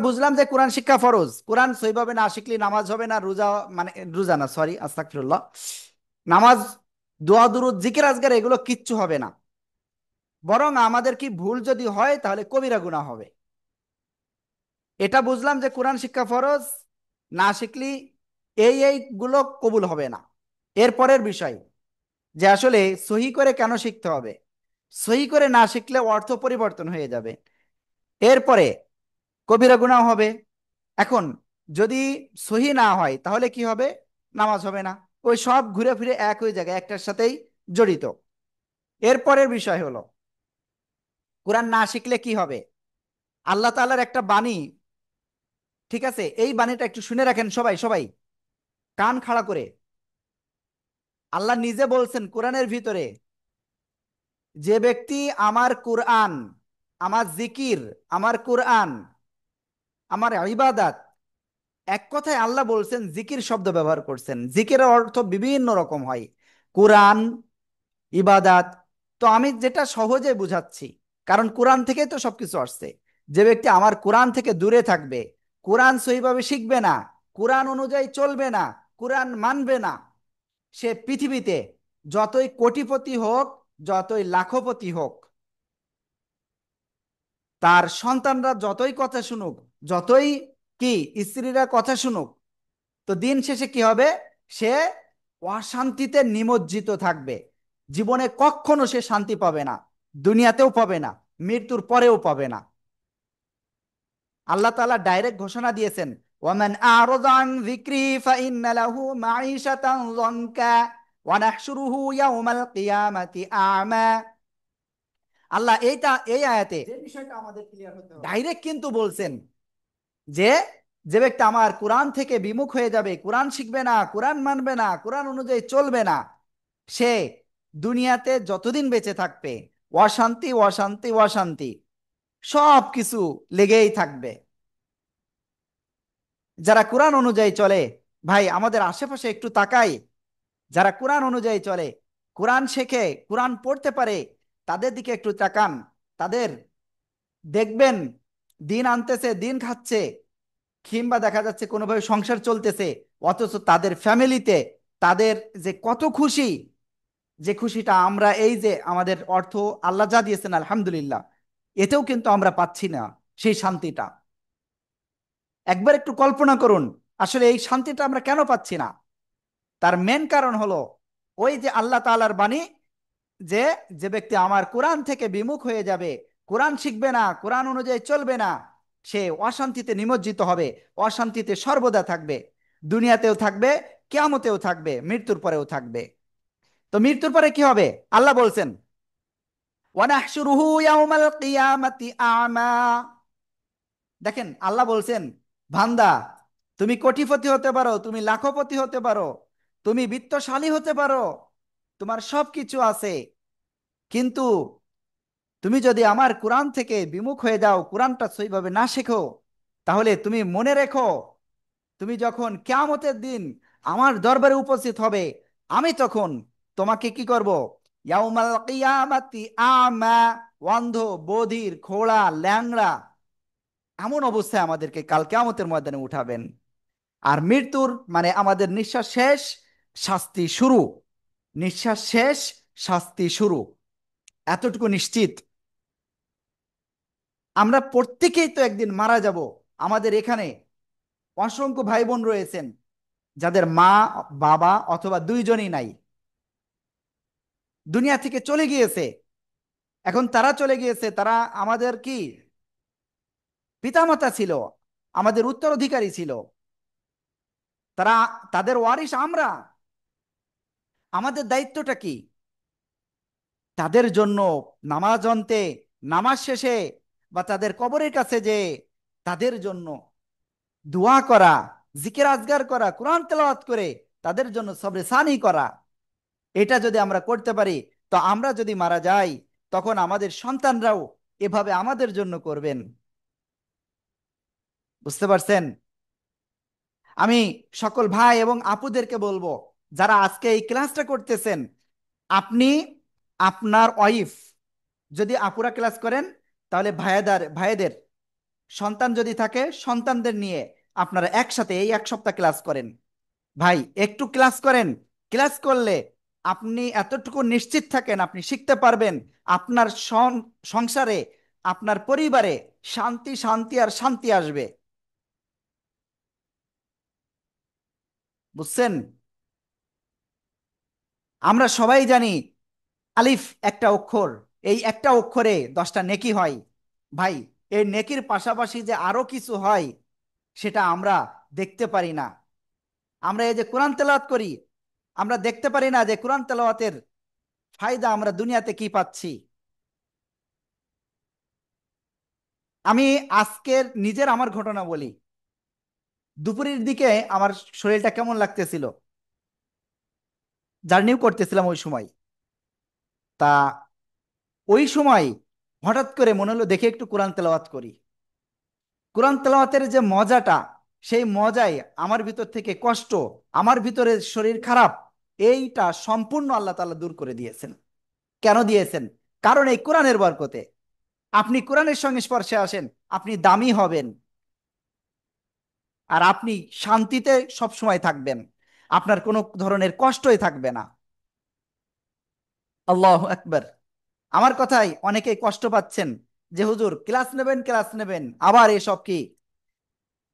বুঝলাম যে কোরআন শিক্ষা ফরজ, কোরআন সহিভাবে না শিখলে নামাজ হবে না, রোজা, মানে রোজা না, সরি, আস্তাগফিরুল্লাহ, নামাজ, দোয়া দুরুদ জিকির আজকার এগুলো কিচ্ছু হবে না। বরং আমাদের কি ভুল যদি হয় তাহলে কবিরা গুনাহ হবে। এটা বুঝলাম যে কোরআন শিক্ষা ফরজ, না শিখলি এইগুলো কবুল হবে না। এরপরের বিষয় যে আসলে সহি করে কেন শিখতে হবে। সহি করে না শিখলে অর্থ পরিবর্তন হয়ে যাবে। এরপরে কবিরা গুনাহ হবে। এখন যদি সহি না হয় তাহলে কি হবে? নামাজ হবে না। ওই সব ঘুরে ফিরে এক হয়ে জায়গায় একটার সাথেই জড়িত। এরপরের বিষয় হলো কোরআন না শিখলে কি হবে। আল্লাহ তাআলার একটা বাণী, ঠিক আছে, এই বাণীটা একটু শুনে রাখেন সবাই সবাই, কান খাড়া করে। আল্লাহ নিজে বলছেন কোরআনের ভিতরে, যে ব্যক্তি আমার কোরআন, আমার জিকির, আমার কোরআন, আমার ইবাদাত, এক কথায় আল্লাহ বলছেন, জিকির শব্দ ব্যবহার করছেন, জিকিরের অর্থ বিভিন্ন রকম হয়, কোরআন, ইবাদাত। তো আমি যেটা সহজে বুঝাচ্ছি, কারণ কোরআন থেকেই তো সবকিছু আসছে। যে ব্যক্তি আমার কোরআন থেকে দূরে থাকবে, কোরআন সহিভাবে শিখবে না, কোরআন অনুযায়ী চলবে না, কোরআন মানবে না, সে পৃথিবীতে যতই কোটিপতি হোক, যতই লাখপতি হোক, তার সন্তানরা যতই কথা শুনুক, যতই কি স্ত্রীরা কথা শুনুক, তো দিন শেষে কি হবে? সে অশান্তিতে নিমজ্জিত থাকবে। জীবনে কখনো সে শান্তি পাবে না, দুনিয়াতেও পাবে না, মৃত্যুর পরেও পাবে না। আল্লাহ তাআলা ডাইরেক্ট ঘোষণা দিয়েছেন, ওয়ামান আ'রাযা আন যিকরি ফাইন্না লাহু মাঈশাতান যানকা ওয়া নাহশুরুহু ইয়াওমাল কিয়ামাতি আ'মা। আল্লাহ এই আয়াতে যে বিষয়টা আমাদের ক্লিয়ার হতে হবে, ডাইরেক্ট কিন্তু বলছেন যে যে ব্যক্তি আমার কোরআন থেকে বিমুখ হয়ে যাবে, কোরআন শিখবে না, কোরআন মানবে না, কোরআন অনুযায়ী চলবে না, সে দুনিয়াতে যতদিন বেঁচে থাকবে অশান্তি অশান্তি অশান্তি সব কিছু লেগেই থাকবে। যারা কোরআন অনুযায়ী চলে, ভাই আমাদের আশেপাশে একটু তাকাই, যারা কোরআন অনুযায়ী চলে, কোরআন শেখে, কোরআন পড়তে পারে, তাদের দিকে একটু তাকান। তাদের দেখবেন দিন আনতেছে, দিন খাচ্ছে, কিংবা দেখা যাচ্ছে কোনোভাবে সংসার চলতেছে, অথচ তাদের ফ্যামিলিতে তাদের যে কত খুশি, যে খুশিটা আমরা এই যে আমাদের অর্থ আল্লাহ যা দিয়েছেন আলহামদুলিল্লাহ, এতেও কিন্তু আমরা পাচ্ছি না সেই শান্তিটা। একবার একটু কল্পনা করুন, আসলে এই শান্তিটা আমরা কেন পাচ্ছি না? তার মেন কারণ হলো ওই যে আল্লাহ তাআলার বাণী, যে যে ব্যক্তি আমার কোরআন থেকে বিমুখ হয়ে যাবে, কোরআন শিখবে না, কোরআন অনুযায়ী চলবে না, সে অশান্তিতে নিমজ্জিত হবে, অশান্তিতে সর্বদা থাকবে, দুনিয়াতেও থাকবে, কিয়ামতেও থাকবে, মৃত্যুর পরেও থাকবে। তো মৃত্যুর পরে কি হবে? আল্লাহ বলছেন, ওয়ানাহশুরুহু ইয়াউমাল কিয়ামাতি আমা। দেখেন আল্লাহ বলছেন, বান্দা, তুমি কোটিপতি হতে পারো, তুমি লাখপতি হতে পারো, তুমি বিত্তশালী হতে পারো, তোমার সব কিছু আছে, কিন্তু তুমি যদি আমার কোরআন থেকে বিমুখ হয়ে যাও, কোরআনটা সহিভাবে না শেখো, তাহলে তুমি মনে রেখো, তুমি যখন কিয়ামতের দিন আমার দরবারে উপস্থিত হবে, আমি তখন তোমাকে কি করব? ইয়াউমাল কিয়ামাতি আমা, অন্ধ, বধির, খোড়া, ল্যাংড়া, এমন অবস্থায় আমাদেরকে কাল কিয়ামতের ময়দানে উঠাবেন। আর মৃত্যুর মানে আমাদের নিঃশ্বাস শেষ, শাস্তি শুরু। নিঃশ্বাস শেষ, শাস্তি শুরু, এতটুকু নিশ্চিত। আমরা প্রত্যেকেই তো একদিন মারা যাব। আমাদের এখানে অসংখ্য ভাই বোন রয়েছেন যাদের মা, বাবা অথবা দুইজনই নাই, দুনিয়া থেকে চলে গিয়েছে। এখন তারা চলে গিয়েছে, তারা আমাদের কি পিতামাতা ছিল, আমাদের উত্তরাধিকারী ছিল, তারা, তাদের ওয়ারিশ আমরা। আমাদের দায়িত্বটা কি? তাদের জন্য নামাজ অন্তে, নামাজ শেষে, বা তাদের কবরের কাছে যে তাদের জন্য দোয়া করা, জিকির আজগার করা, কোরআন তেলাওয়াত করে তাদের জন্য সবরে সানি করা। এটা যদি আমরা করতে পারি, তো আমরা যদি মারা যাই, তখন আমাদের সন্তানরাও এভাবে আমাদের জন্য করবেন। বুঝতে পারছেন? আমি সকল ভাই এবং আপুদেরকে বলবো, যারা আজকে এই ক্লাসটা করতেছেন, আপনি আপনার ওয়াইফ, যদি আপুরা ক্লাস করেন তাহলে ভাইদের, সন্তান যদি থাকে সন্তানদের নিয়ে আপনারা একসাথে এই এক সপ্তাহ ক্লাস করেন। ভাই একটু ক্লাস করেন। ক্লাস করলে আপনি এতটুকু নিশ্চিত থাকেন আপনি শিখতে পারবেন। আপনার সংসারে, আপনার পরিবারে শান্তি শান্তি আর শান্তি আসবে। বুঝছেন? আমরা সবাই জানি আলিফ একটা অক্ষর, এই একটা অক্ষরে 10টা নেকি হয়। ভাই এই নেকির পাশাপাশি যে আরো কিছু হয় সেটা আমরা দেখতে পারি না। আমরা এই যে কোরআন তেলাওয়াত করি, আমরা দেখতে পারি না যে কোরআন তেলাওয়াতের ফায়দা আমরা দুনিয়াতে কি পাচ্ছি। আমি আজকের নিজের আমার ঘটনা বলি। দুপুরের দিকে আমার শরীরটা কেমন লাগতেছিল, জার্নিও করতেছিলাম ওই সময়। তা ওই সময় হঠাৎ করে মনে হলো দেখে একটু কোরআন তেলাওয়াত করি। কোরআন তেলাওয়াতের যে মজাটা, সেই মজাই আমার ভিতর থেকে কষ্ট, আমার ভিতরে শরীর খারাপ, এইটা সম্পূর্ণ আল্লাহ তাআলা দূর করে দিয়েছেন। কেন দিয়েছেন? কারণ এই কোরআনের বরকতে। আপনি কোরআনের সংস্পর্শে আসেন, আপনি দামি হবেন, আর আপনি শান্তিতে সব সময় থাকবেন, আপনার কোনো ধরনের কষ্টই থাকবে না। আল্লাহু আকবার। আমার কথাই অনেকেই কষ্ট পাচ্ছেন যে হুজুর ক্লাস নেবেন ক্লাস নেবেন, আবার এসব কি।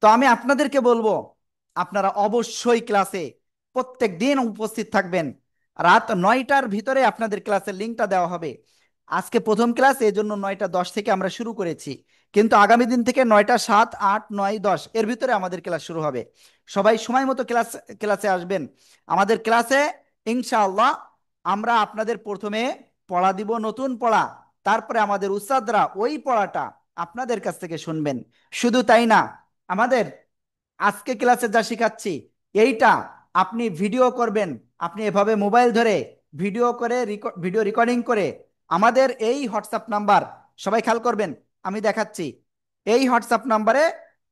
তো আমি আপনাদেরকে বলবো আপনারা অবশ্যই ক্লাসে প্রত্যেক দিন উপস্থিত থাকবেন। রাত 9টার ভিতরে আপনাদের ক্লাসের লিঙ্কটা দেওয়া হবে। আজকে প্রথম ক্লাস, এই জন্য 9টা 10 থেকে আমরা শুরু করেছি, কিন্তু আগামী দিন থেকে 9টা 7, 8, 9, 10 এর ভিতরে আমাদের ক্লাস শুরু হবে। সবাই সময় মতো ক্লাসে আসবেন। আমাদের ক্লাসে ইনশাআল্লাহ আমরা আপনাদের প্রথমে পড়া দিব, নতুন পড়া। তারপরে আমাদের উস্তাদরা ওই পড়াটা আপনাদের কাছ থেকে শুনবেন। শুধু তাই না, আমাদের আজকে ক্লাসে যা শিখাচ্ছি এইটা আপনি ভিডিও করবেন। আপনি এভাবে মোবাইল ধরে ভিডিও করে ভিডিও রেকর্ডিং করে আমাদের এই হোয়াটসঅ্যাপ নাম্বার, সবাই খেয়াল করবেন, আমি দেখাচ্ছি, এই হোয়াটসঅ্যাপ নাম্বারে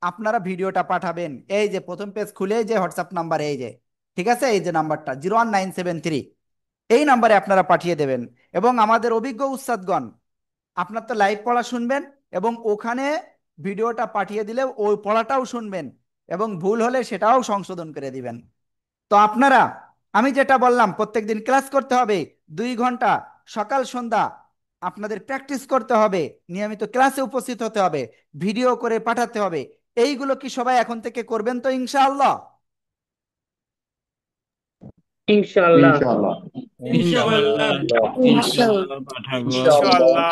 আপনারা ভিডিওটা পাঠাবেন। এই যে প্রথম পেজ খুলে যে হোয়াটসঅ্যাপ নাম্বার, এই যে, ঠিক আছে, এই যে নাম্বারটা 01973, এই নাম্বারে আপনারা পাঠিয়ে দেবেন। এবং আমাদের অভিজ্ঞ উস্তাদগণ আপনার তো লাইভ পড়া শুনবেন, এবং ওখানে ভিডিওটা পাঠিয়ে দিলে ওই পড়াটাও শুনবেন, এবং ভুল হলে সেটাও সংশোধন করে দিবেন। তো আপনারা, আমি যেটা বললাম, প্রত্যেকদিন ক্লাস করতে হবে 2 ঘন্টা, সকাল সন্ধ্যা আপনাদের প্র্যাকটিস করতে হবে, নিয়মিত ক্লাসে উপস্থিত হতে হবে, ভিডিও করে পাঠাতে হবে। এইগুলো কি সবাই এখন থেকে করবেন তো ইনশাআল্লাহ? ইনশাআল্লাহ। ইনশাআল্লাহ। ইনশাআল্লাহ ইনশাআল্লাহ। ইনশাআল্লাহ পাঠাবো। ইনশাআল্লাহ।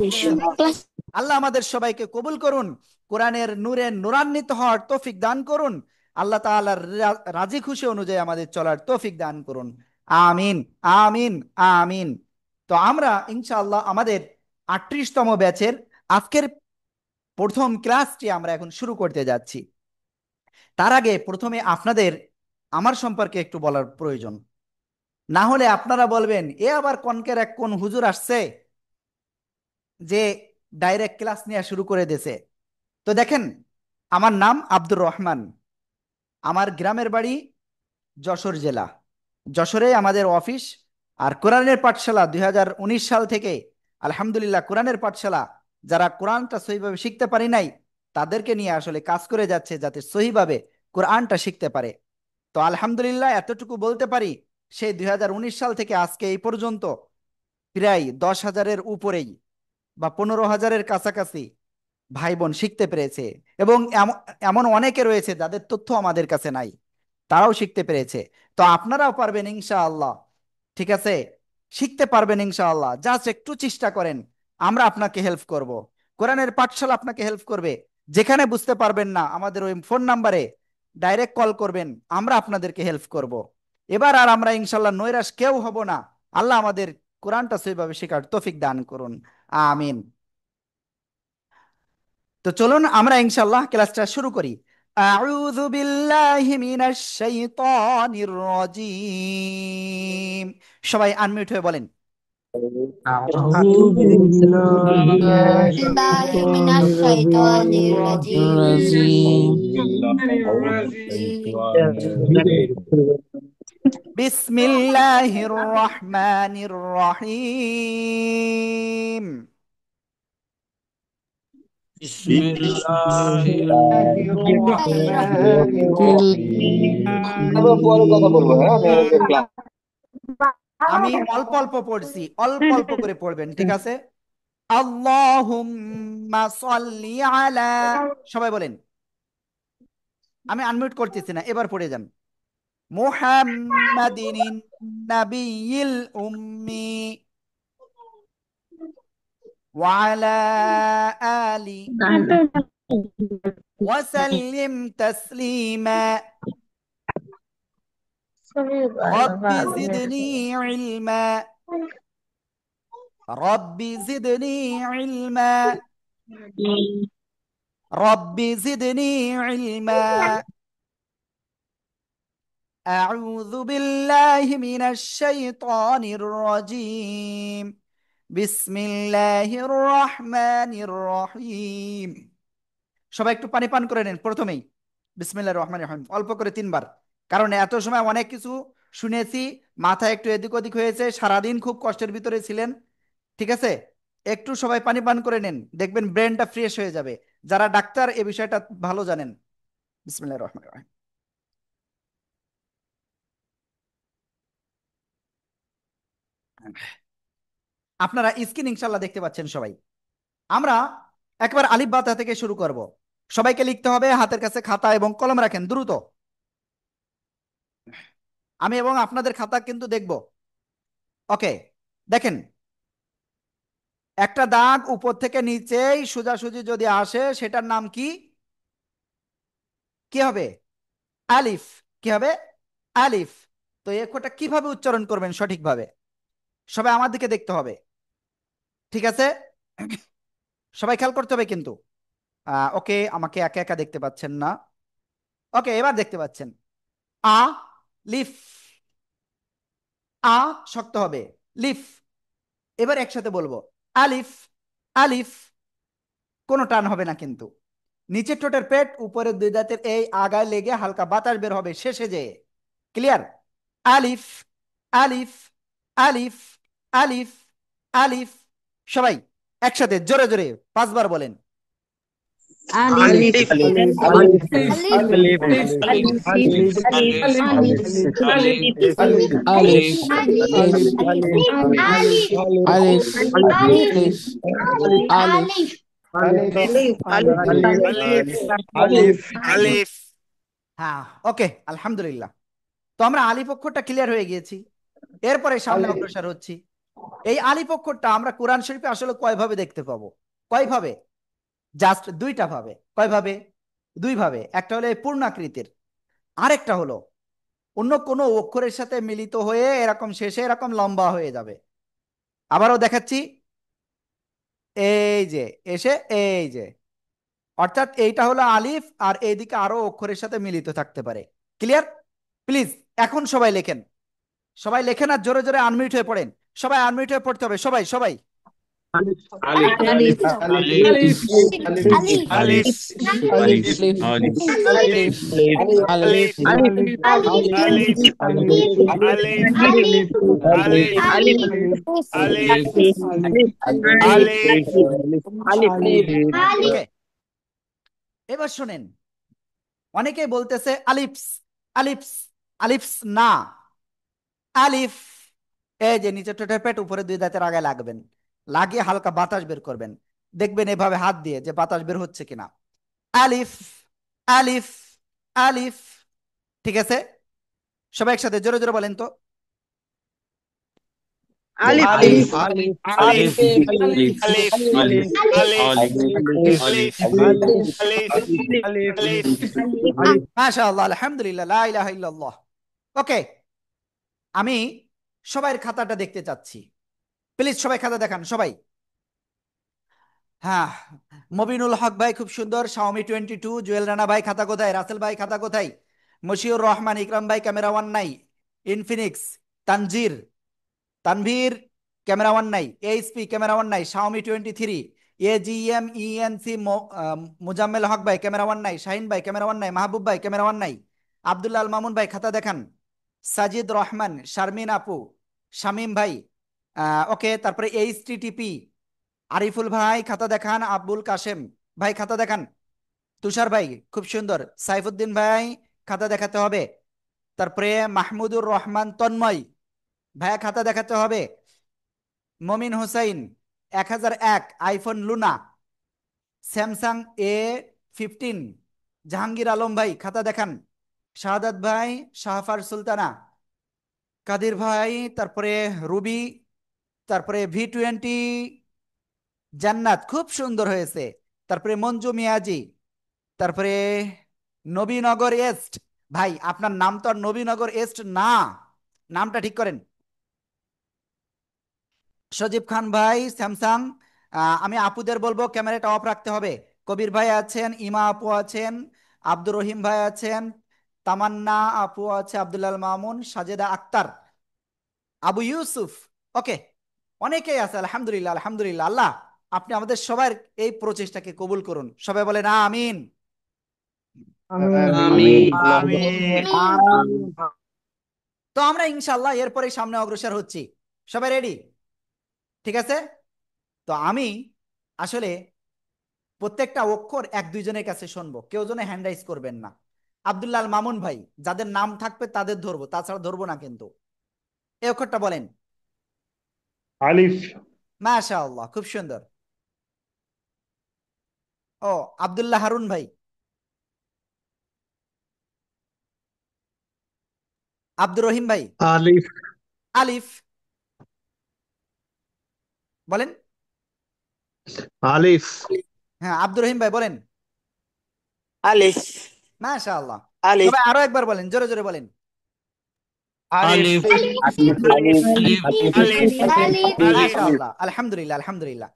ইনশাআল্লাহ। ইনশাআল্লাহ। আল্লাহ আমাদের সবাইকে কবুল করুন, কোরআনের নূরে নূরান্বিত হওয়ার তৌফিক দান করুন, আল্লাহ তাআলার রাজি খুশি অনুযায়ী আমাদের চলার তৌফিক দান করুন। আমিন, আমিন, আমিন। তো আমরা ইনশাআল্লাহ আমাদের 38তম ব্যাচের আজকের প্রথম ক্লাসটি আমরা এখন শুরু করতে যাচ্ছি। তার আগে প্রথমে আপনাদের আমার সম্পর্কে একটু বলার প্রয়োজন, না হলে আপনারা বলবেন এ আবার কনকের এক কোন হুজুর আসছে যে ডাইরেক্ট ক্লাস নেওয়া শুরু করে দিয়েছে। তো দেখেন, আমার নাম আব্দুর রহমান, আমার গ্রামের বাড়ি যশোর জেলা, যশোরে আমাদের অফিস। আর কোরআনের পাঠশালা 2019 সাল থেকে আলহামদুলিল্লাহ কোরআনের পাঠশালা, যারা কোরআনটা সহিভাবে শিখতে পারি নাই তাদেরকে নিয়ে আসলে কাজ করে যাচ্ছে যাতে সহিভাবে কোরআনটা শিখতে পারে। তো আলহামদুলিল্লাহ এতটুকু বলতে পারি, সেই 2019 সাল থেকে আজকে এই পর্যন্ত প্রায় 10,000-এর উপরেই বা 15,000-এর কাছাকাছি ভাই বোন শিখতে পেরেছে। এবং এমন অনেকে রয়েছে যাদের তথ্য আমাদের কাছে নাই, তারাও শিখতে পেরেছে। তো আপনারাও পারবেন ইনশাআল্লাহ, ঠিক আছে, শিখতে পারবেন ইনশাআল্লাহ, জাস্ট একটু চেষ্টা করেন, আমরা আপনাকে হেল্প করব। কোরআনের পাঠশালা আপনাকে হেল্প করবে। যেখানে বুঝতে পারবেন না আমাদের ওই ফোন নাম্বারে ডাইরেক্ট কল করবেন, আমরা আপনাদেরকে হেল্প করব। এবার আর আমরা ইনশাআল্লাহ নৈরাশ কেউ হব না। আল্লাহ আমাদের কোরআনটা সেইভাবে শেখার তৌফিক দান করুন। আমিন। তো চলুন আমরা ইনশাআল্লাহ ক্লাসটা শুরু করি। আউযু বিল্লাহি মিনাশ শাইতানির রাজিম। সবাই আনমিউট হয়ে বলেন। أعوذ بالله من بالله من الشيطان الشيطان الرجيم বিসমিল্লাহির রহমানির রহিম। بسم الله আমরা পরে কথা বলবো, হ্যাঁ আমি আমাদের ক্লাস। আমি অল্প অল্প পড়ছি, অল্প অল্প করে পড়বেন, ঠিক আছে? আল্লাহুম্মা সাল্লি আলা, সবাই বলেন। আমি আনমিউট করতেছি না, এবার পড়ে যান। মুহাম্মাদিন নাবিয়্যিল উম্মি ওয়া আলা আলি ওয়া সাল্লিম তাসলিমা। রব্বি জিদনি ইলমা, রব্বি জিদনি ইলমা, রব্বি জিদনি ইলমা। أعوذ بالله من الشيطان الرجيم بسم الله الرحمن الرحيم। সবাই একটু পানি পান করে নিন প্রথমেই। বিসমিল্লাহির রহমানির রহিম অল্প করে তিনবার, কারণ এত সময় অনেক কিছু শুনেছি, মাথা একটু এদিক ওদিক হয়েছে, সারাদিন খুব কষ্টের ভিতরে ছিলেন, ঠিক আছে? একটু সবাই পানি পান করে নিন, দেখবেন ব্রেনটা ফ্রেশ হয়ে যাবে। যারা ডাক্তার এ বিষয়টা ভালো জানেন। বিসমিল্লাহির রহমানির রহিম। আপনারা স্ক্রিন ইনশাল্লাহ দেখতে পাচ্ছেন সবাই। আমরা একবার আলিফ বা তা থেকে শুরু করব। সবাইকে লিখতে হবে, হাতের কাছে খাতা এবং কলম রাখেন দ্রুত। আমি এবং আপনাদের খাতা কিন্তু দেখব। ওকে, দেখেন, একটা দাগ উপর থেকে নিচেই সোজাসুজি যদি আসে সেটার নাম কি? কি হবে? আলিফ। কি হবে? আলিফ। তো এই অক্ষরটা কিভাবে উচ্চারণ করবেন সঠিকভাবে? সবাই আমার দিকে দেখতে হবে, ঠিক আছে? সবাই খেয়াল করতে হবে কিন্তু। ওকে, আমাকে একা একা দেখতে পাচ্ছেন না। ওকে, এবার দেখতে পাচ্ছেন। আ লিফ। আ শক্ত হবে, লিফ। এবার একসাথে বলবো, আলিফ। আলিফ। কোনো টান হবে না কিন্তু। নিচের ঠোঁটের পেট উপরের দুই দাঁতের এই আগায় লেগে হালকা বাতাস বের হবে শেষে যেয়ে। ক্লিয়ার? আলিফ। আলিফ। আলিফ। আলিফ। আলিফ। সবাই একসাথে জোরে জোরে 5 বার বলেন। আলিফ আলিফ ألف আলিফ আলিফ ألف আলিফ ألف আলিফ ألف আলিফ ألف ألف ألف ألف আলিফ আলিফ আলিফ আলিফ আলিফ। হ্যাঁ, ওকে, আলহামদুলিল্লাহ। তো আমরা আলিফ অক্ষরটা ক্লিয়ার হয়ে গিয়েছি, এরপরে সামনে অগ্রসর হচ্ছি। এই আলিফ অক্ষরটা আমরা কোরআন শরীফে আসলে কয়ভাবে দেখতে পাবো? কয়ভাবে? জাস্ট দুইটা ভাবে। কয়ভাবে? দুই ভাবে। একটা হলো এই পূর্ণাকৃতির, আরেকটা হলো অন্য কোনো অক্ষরের সাথে মিলিত হয়ে এরকম শেষে এরকম লম্বা হয়ে যাবে। আবারও দেখাচ্ছি, এই যে এসে এই যে, অর্থাৎ এইটা হলো আলিফ আর এইদিকে আরো অক্ষরের সাথে মিলিত থাকতে পারে। ক্লিয়ার? প্লিজ এখন সবাই লেখেন, সবাই লেখেন আর জোরে জোরে আনমিউট হয়ে পড়েন। সবাই আনমিউট হয়ে পড়তে হবে, সবাই সবাই। আলিফ আলিফ আলিফ ألف আলিফ আলিফ আলিফ ألف আলিফ ألف ألف আলিফ আলিফ আলিফ আলিফ আলিফ আলিফ আলিফ ওকে, এবার শোনেন। অনেকেই বলতেছে আলিফস, আলিফস, আলিফস না, আলিফ। এই যে নিচের ঠোঁটের পেট উপরে দুই দাঁতের আগে লাগবেন, লাগিয়ে হালকা বাতাস বের করবেন, দেখবেন এভাবে হাত দিয়ে যে বাতাস বের হচ্ছে কিনা। আলিফ। আলিফ। আলিফ। ঠিক আছে? সবাই একসাথে জোরে জোরে বলেন তো। আলিফ আলিফ আলিফ আলিফ আলিফ আলিফ আলিফ আলিফ আলিফ মাশাআল্লাহ, আলহামদুলিল্লাহ, লা ইলাহা ইল্লাল্লাহ। ওকে, আমি সবাই খাতাটা দেখতে চাচ্ছি। প্লিজ সবাই খাতা দেখান সবাই। হ্যাঁ, মবিনুল হক ভাই খুব সুন্দর, শাওমি 22, জুয়েল রানা ভাই খাতা কোথায়, রাসেল ভাই খাতা কোথায়, মশিউর রহমান, ইকরাম ভাই ক্যামেরা ওয়ান নাই, Infinix, Tangier, Tanvir camera one নাই, এইচপি ক্যামেরা ওয়ান নাই, শাওমি 23, এজিএম ইএনসি, মুজাম্মেল হক ভাই ক্যামেরা ওয়ান নাই, শাহিন ভাই ক্যামেরা ওয়ান নাই, মাহবুব ভাই ক্যামেরা ওয়ান নাই, আব্দুল্লাহ আল মামুন ভাই খাতা দেখান, সাজিদ রহমান, শারমিন আপু, শামিম ভাই, ওকে, তারপরে এইচটিটিপি, আরিফুল ভাই খাতা দেখান, আব্বুল কাশেম, ভাই খাতা দেখান। তুষার ভাই খুব সুন্দর। সাইফুদ্দিন ভাই খাতা দেখাতে হবে। তারপরে মাহমুদুর রহমান তন্ময় ভাইয়া খাতা দেখাতে হবে। মমিন Hossain 1001 iPhone Luna Samsung A15। Jahangir Alam ভাই খাতা দেখান। শাহাদাত ভাই শাহফার সুলতানা, কাদির ভাই, তারপরে রুবি, তারপরে V20 জান্নাত খুব সুন্দর হয়েছে। তারপরে মঞ্জু মিয়াজি, তারপরে নবীনগর এস্ট। ভাই আপনার নাম তো আর নবীনগর এস্ট না, নামটা ঠিক করেন। সজীব খান ভাই স্যামসাং। আমি আপুদের বলবো ক্যামেরাটা অফ রাখতে হবে। কবির ভাই আছেন, ইমা আপু আছেন, আব্দুর রহিম ভাই আছেন, তামান্না আপু আছে, আব্দুল্লাল মামুন, সাজেদা আক্তার, আবু ইউসুফ। ওকে, অনেকেই আছে। আলহামদুলিল্লাহ আলহামদুলিল্লাহ। আল্লাহ আপনি আমাদের সবার এই প্রচেষ্টাকে কবুল করুন। সবাই বলেন আমিন। আমিন। আমিন। তো আমরা ইনশাল্লাহ এরপরে সামনে অগ্রসর হচ্ছি। সবাই রেডি? ঠিক আছে। তো আমি আসলে প্রত্যেকটা অক্ষর এক দুইজনের কাছে শুনবো, কেউ যেন হ্যান্ড রাইজ করবেন না। আব্দুল্লাহ আল মামুন ভাই, যাদের নাম থাকবে তাদের ধরবো, তাছাড়া ধরবো না কিন্তু। এই অক্ষরটা বলেন। আলিফ। মাশাআল্লাহ খুব সুন্দর। ও, আব্দুল্লাহ হারুন ভাই। আব্দুর রহিম ভাই। আলিফ। আলিফ বলেন। আলিফ। হ্যাঁ আব্দুর রহিম ভাই বলেন। আলিফ। মাশাআল্লাহ। আলিফ। সবাই আরো একবার বলেন, জোরে জোরে বলেন। আলিফ। আলিফ আলিফ। আলিফ আলিফ। আলিফ। মাশাআল্লাহ আলহামদুলিল্লাহ আলহামদুলিল্লাহ।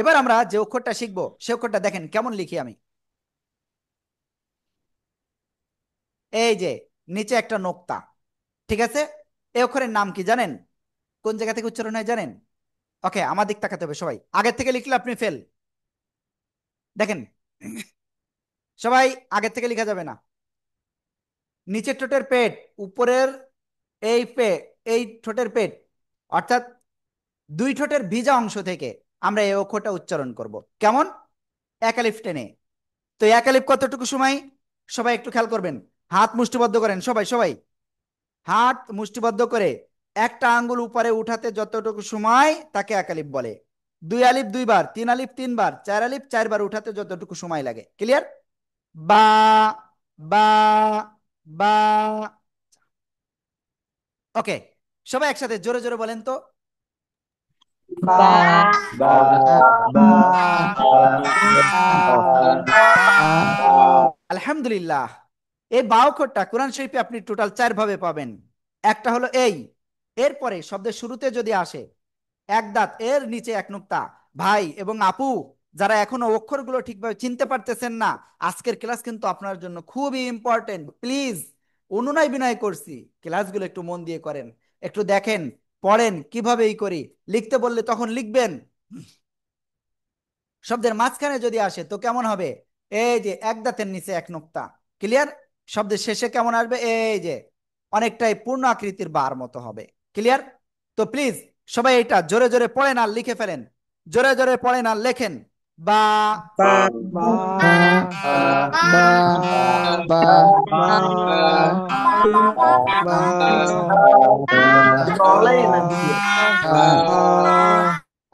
এবার আমরা যে অক্ষরটা শিখবো সে অক্ষরটা দেখেন কেমন লিখি আমি। এই যে নিচে একটা নোক্তা, ঠিক আছে। এই অক্ষরের নাম কি জানেন? কোন জায়গা থেকে উচ্চারণ হয় জানেন? ওকে, আমার দিক তাকাতে হবে সবাই। আগের থেকে লিখলে আপনি ফেল। দেখেন, সবাই আগের থেকে লেখা যাবে না। নিচের ঠোঁটের পেট, উপরের এই এই ঠোঁটের পেট, অর্থাৎ দুই ঠোঁটের ভিজা অংশ থেকে আমরা এই অক্ষরটা উচ্চারণ করব। কেমন? একালিফ টেনে। তো একালিফ কতটুকু সময়? সবাই একটু খেয়াল করবেন। হাত মুষ্টিবদ্ধ করেন, সবাই সবাই হাত মুষ্টিবদ্ধ করে একটা আঙ্গুল উপরে উঠাতে যতটুকু সময় তাকে একালিফ বলে। দুই আলিফ দুইবার, তিন আলিফ তিনবার, চার আলিফ চারবার উঠাতে যতটুকু সময় লাগে। ক্লিয়ার? বা বা বা। ওকে, সবাই একসাথে জোরে জোরে বলেন তো। বা বা বা আলহামদুলিল্লাহ। এই বা অক্ষরটা কোরআন শরীফে আপনি টোটাল 4 ভাবে পাবেন। একটা হলো এই, এরপরে শব্দের শুরুতে যদি আসে এক দাঁত, এর নিচে এক নুক্তা। ভাই এবং আপু যারা এখনো অক্ষরগুলো ঠিকভাবে চিনতে পারতেছেন না, আজকের ক্লাস কিন্তু আপনার জন্য খুবই ইম্পর্টেন্ট। প্লিজ অনুনয় বিনয় করছি, ক্লাসগুলো একটু মন দিয়ে করেন, একটু দেখেন, পড়েন কিভাবে এই করি। লিখতে বললে তখন লিখবেন। শব্দের মাঝখানে যদি আসে তো কেমন হবে? এই যে এক দাঁতের নিচে এক নোক্তা। ক্লিয়ার? শব্দের শেষে কেমন আসবে? এই যে অনেকটাই পূর্ণ আকৃতির বার মতো হবে। ক্লিয়ার? তো প্লিজ সবাই এটা জোরে জোরে পড়েন আর লিখে ফেলেন। জোরে জোরে পড়েন আর লেখেন। বা বা বা বা বা বা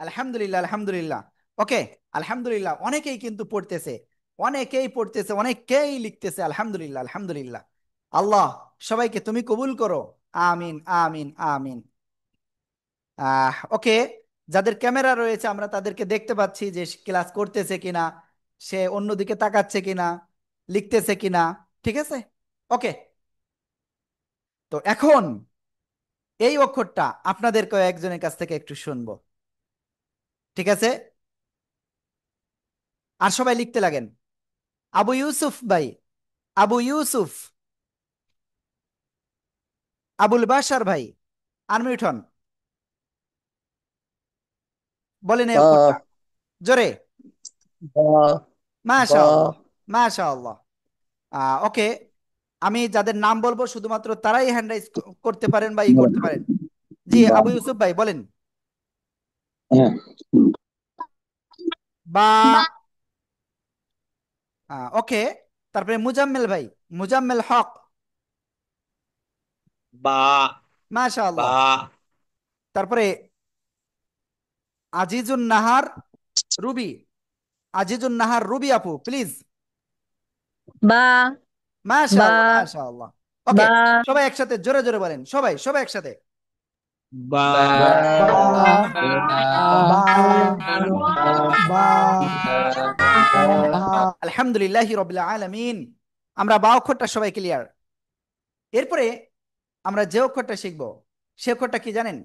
আলহামদুলিল্লাহ আলহামদুলিল্লাহ। ওকে, আলহামদুলিল্লাহ। অনেকেই কিন্তু পড়তেছে, অনেকেই পড়তেছে, অনেকেই লিখতেছে। আলহামদুলিল্লাহ আলহামদুলিল্লাহ। আল্লাহ সবাইকে তুমি কবুল করো। আমিন আমিন আমিন। ওকে, যাদের ক্যামেরা রয়েছে আমরা তাদেরকে দেখতে পাচ্ছি যে ক্লাস করতেছে কিনা, সে অন্যদিকে তাকাচ্ছে কিনা, লিখতেছে কিনা। ঠিক আছে। ওকে, তো এখন এই অক্ষরটা আপনাদের কয়েকজনের কাছ থেকে একটু শুনবো। ঠিক আছে, আর সবাই লিখতে লাগেন। আবু ইউসুফ ভাই, আবু ইউসুফ, আবুল বাশার ভাই, আনমিউট হন, বলেন এই অক্ষরটা জোরে। মাশাআল্লাহ মাশাআল্লাহ। ওকে, আমি যাদের নাম বলবো শুধুমাত্র তারাই হ্যান্ড রাইজ করতে পারেন বা ই করতে পারেন। জি আবু ইউসুফ ভাই বলেন। বা ওকে, তারপরে মুজাম্মেল ভাই, মুজাম্মেল হক। বা বা মাশাআল্লাহ। তারপরে আজিজুন নাহার রুবি, আজিজুন নাহার রুবি আপু প্লিজ। বা বা মাশাআল্লাহ মাশাআল্লাহ। ওকে, বা সবাই একসাথে জোরে জোরে বলেন, সবাই সবাই একসাথে। বা ba ba ba আলহামদুলিল্লাহি রাব্বিল আলামিন। আমরা বা অক্ষরটা সবাই ক্লিয়ার। এরপরে আমরা যে অক্ষরটা শিখবো সে অক্ষরটা কি জানেন?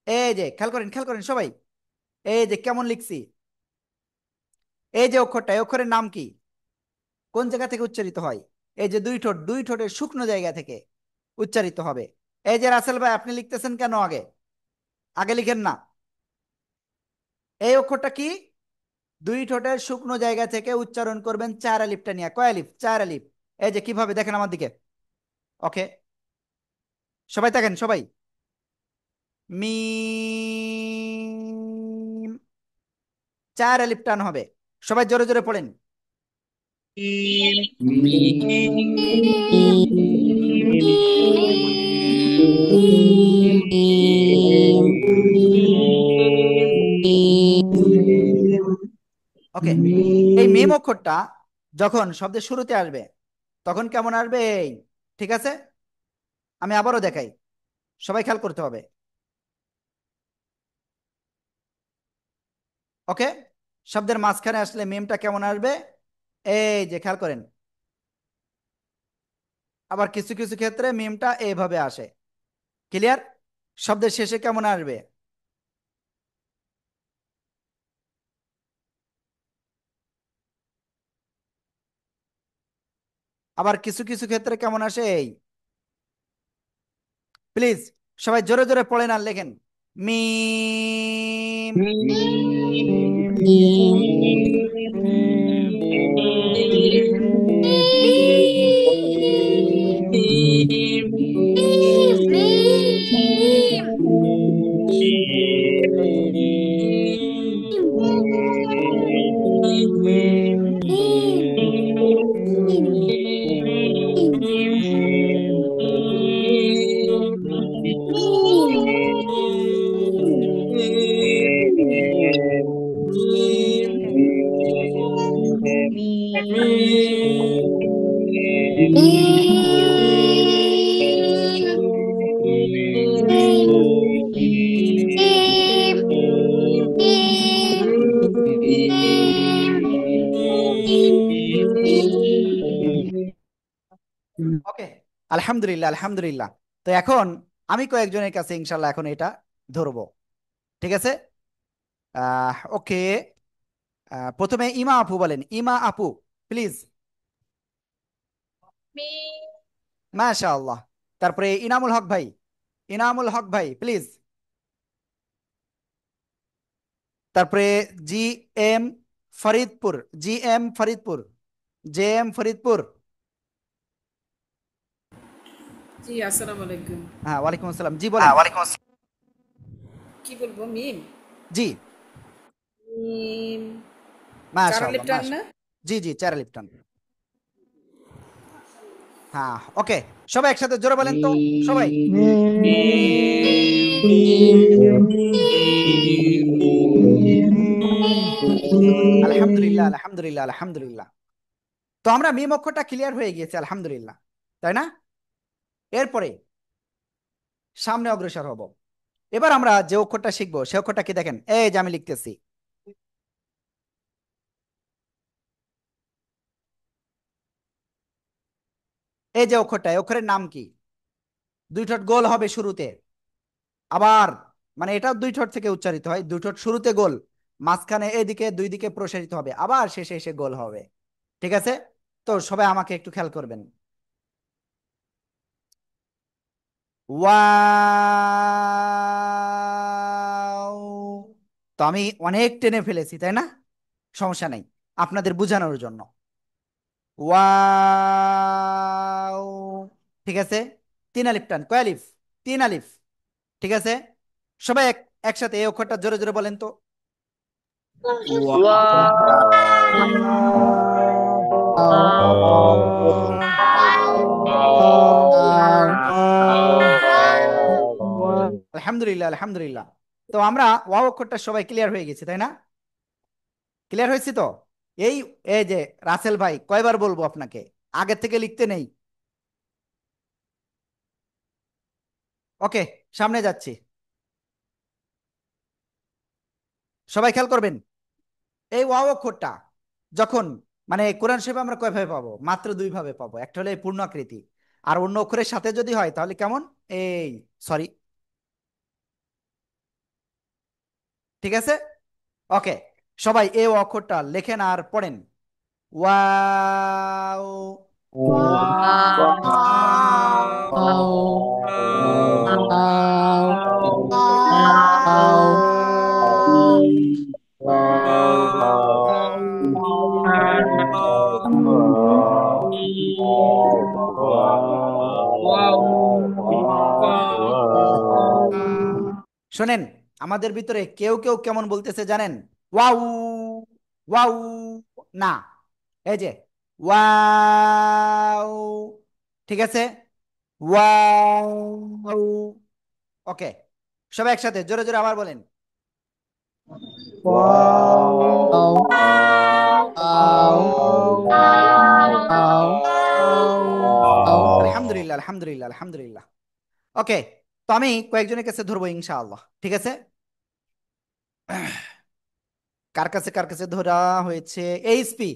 এই যে খেয়াল করেন, খেয়াল করেন সবাই, এই যে কেমন লিখছি, এই যে অক্ষরটা, এই অক্ষরের নাম কি? কোন জায়গা থেকে উচ্চারিত হয়? এই যে দুই ঠোঁট, দুই ঠোঁটের শুকনো জায়গা থেকে উচ্চারিত হবে। এই যে রাসেল ভাই, আপনি লিখতেছেন কেন? আগে আগে লিখেন না। এই অক্ষরটা কি? দুই ঠোঁটের শুকনো জায়গা থেকে উচ্চারণ করবেন চার আলিফটা নিয়ে। কয় আলিফ? চার আলিফ। এই যে কিভাবে দেখেন আমার দিকে। ওকে, সবাই দেখেন সবাই। মিম, চার আলিফ টান হবে। সবাই জোরে জোরে পড়েন। ওকে, এই মিম অক্ষরটা যখন শব্দের শুরুতে আসবে তখন কেমন আসবে? এই, ঠিক আছে, আমি আবারও দেখাই, সবাই খেয়াল করতে হবে। ওকে, শব্দের মাঝখানে আসলে মিমটা কেমন আসবে? এই যে খেয়াল করেন। আবার কিছু কিছু ক্ষেত্রে মিমটা এইভাবে আসে। ক্লিয়ার? শব্দের শেষে কেমন আসবে? আবার কিছু কিছু ক্ষেত্রে কেমন আসে? এই, প্লিজ সবাই জোরে জোরে পড়েন আর লেখেন। মিম। ওকে, আলহামদুলিল্লাহ আলহামদুলিল্লাহ। তো এখন আমি কয়েকজনের কাছে ইনশাল্লাহ এখন এটা ধরবো, ঠিক আছে? ওকে, প্রথমে ইমা আপু বলেন, ইমা আপু প্লিজ। মাশাআল্লাহ। তারপরে ইনামুল হক ভাই, ইনামুল হক ভাই প্লিজ। তারপরে G M Faridpur, G M Faridpur, J M Faridpur. জি আসসালামু আলাইকুম। হ্যাঁ, ওয়ালাইকুম আসসালাম, জি বলেন। কি বলবো? মিম জি, মিম চার মাশাআল্লাহ আলিফ টান মাশা, না? জি জি, চার লিপটন। হ্যাঁ, ওকে, সবাই একসাথে জোরে বলেন তো, সবাই। আলহামদুলিল্লাহ আলহামদুলিল্লাহ আলহামদুলিল্লাহ। তো আমরা মিম অক্ষরটা ক্লিয়ার হয়ে গিয়েছে আলহামদুলিল্লাহ, তাই না? এরপরে সামনে অগ্রসর হব। এবার আমরা যে অক্ষরটা শিখবো সে অক্ষরটা কি দেখেন, এই যে আমি লিখতেছি। এই যে অক্ষরটা, এই অক্ষরের নাম কি? দুই ঠোঁট গোল হবে শুরুতে, আবার মানে এটা দুই ঠোঁট থেকে উচ্চারিত হয়, দুই ঠোঁট শুরুতে গোল, মাঝখানে এদিকে দুই দিকে প্রসারিত হবে, আবার শেষে এসে গোল হবে। ঠিক আছে? তো সবাই আমাকে একটু খেয়াল করবেন। ওয়াও। তো আমি অনেক টেনে ফেলেছি তাই না? সমস্যা নাই, আপনাদের বোঝানোর জন্য। ওয়াও, ঠিক আছে। তিন আলিফ টান, কয় আলিফ? তিন আলিফ। ঠিক আছে, সবাই একসাথে এই অক্ষরটা জোরে জোরে বলেন তো। ওয়া আলহামদুলিল্লাহ, আলহামদুলিল্লাহ। তো আমরা ওয়াও অক্ষরটা সবাই ক্লিয়ার হয়ে গেছি, তাই না? ক্লিয়ার হয়েছি তো? এই এই যে রাসেল ভাই, কয়বার বলবো আপনাকে? আগের থেকে লিখতে নেই। ওকে, সামনে যাচ্ছি। সবাই খেয়াল করবেন, এই ওয়াও অক্ষরটা যখন মানে কোরআন শরীফে আমরা কয়ভাবে পাবো? মাত্র দুই ভাবে পাবো। একটা হলো এই পূর্ণ আকৃতি, আর অন্য অক্ষরের সাথে যদি হয় তাহলে কেমন? এই, সরি, ঠিক আছে। ওকে, সবাই এই অক্ষরটা লেখেন আর পড়েন। ওয়াও, শোনেন, আমাদের ভিতরে কেউ কেউ কেমন বলতেছে জানেন? ওয়াও, ওয়াও না, এই যে ওয়াও, ঠিক আছে, ওয়াও। ওকে, সবাই একসাথে জোরে জোরে আবার বলেন। আলহামদুলিল্লাহ, আলহামদুলিল্লাহ, আলহামদুলিল্লাহ। ওকে, তো আমি কয়েকজনের কাছে ধরবো ইনশাআল্লাহ, ঠিক আছে? কার কাছে কার কাছে ধরা হয়েছে? এইচপি,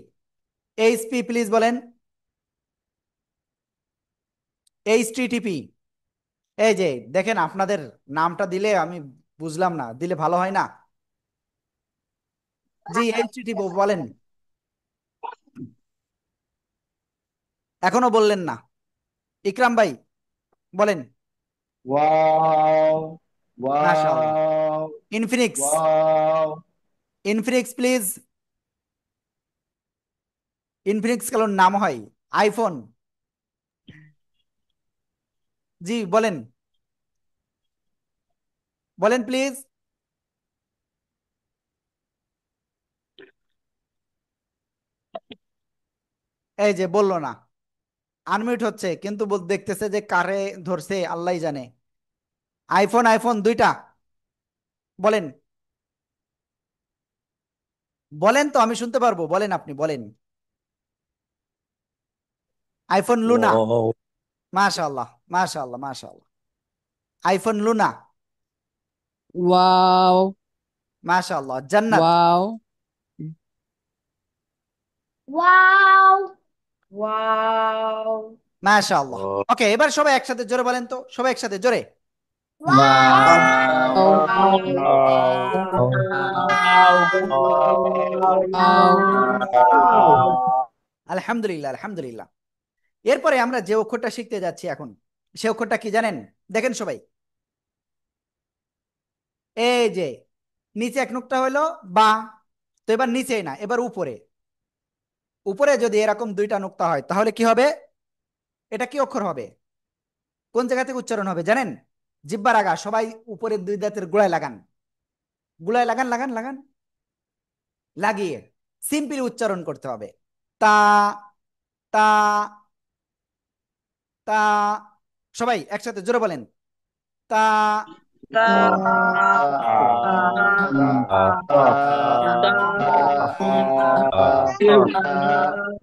এইচপি প্লিজ বলেন। এইচটিটিপি, এই যে দেখেন, আপনাদের নামটা দিলে আমি বুঝলাম না, দিলে ভালো হয় না? জি, এইচটিটিপি বলেন। এখনো বললেন না। ইকরাম ভাই বলেন। Wow. মাশাআল্লাহ। Wow. Infinix, Wow. Infinix please. Infinix কারোর নাম হয়? আইফোন, জি বলেন, বলেন প্লিজ। এই যে বললো না, আনমিউট হচ্ছে কিন্তু দেখতেছে যে কারে ধরছে আল্লাহ জানে। আইফোন, আইফোন দুইটা, বলেন, বলেন তো আমি শুনতে পারবো, বলেন, আপনি বলেন। আইফোন লুনা, মাশাআল্লাহ, মাশাআল্লাহ, মাশাআল্লাহ। IPhone Luna, Wow. মাশাআল্লাহ। জান্নাত, Wow. ওয়াও, মাশাআল্লাহ। ওকে, এবার সবাই একসাথে জোরে বলেন তো, সবাই একসাথে জোরে। Wow. আলহামদুলিল্লাহ, আলহামদুলিল্লাহ। এরপরে আমরা যে অক্ষরটা শিখতে যাচ্ছি এখন, সে অক্ষরটা কি জানেন? দেখেন সবাই, এই যে নিচে এক নুকটা হলো বা, তো এবার নিচে না, এবার উপরে। উপরে যদি এরকম দুইটা নুকতা হয় তাহলে কি হবে? এটা কি অক্ষর হবে? কোন জায়গা থেকে উচ্চারণ হবে জানেন? জিহ্বার আগা, সবাই উপরের দুই দাঁতের গোড়ায় লাগান, গোড়ায় লাগান, লাগান, লাগান, লাগিয়ে সিম্পলি উচ্চারণ করতে হবে। তা, তা, তা। সবাই একসাথে জোরে বলেন। তা,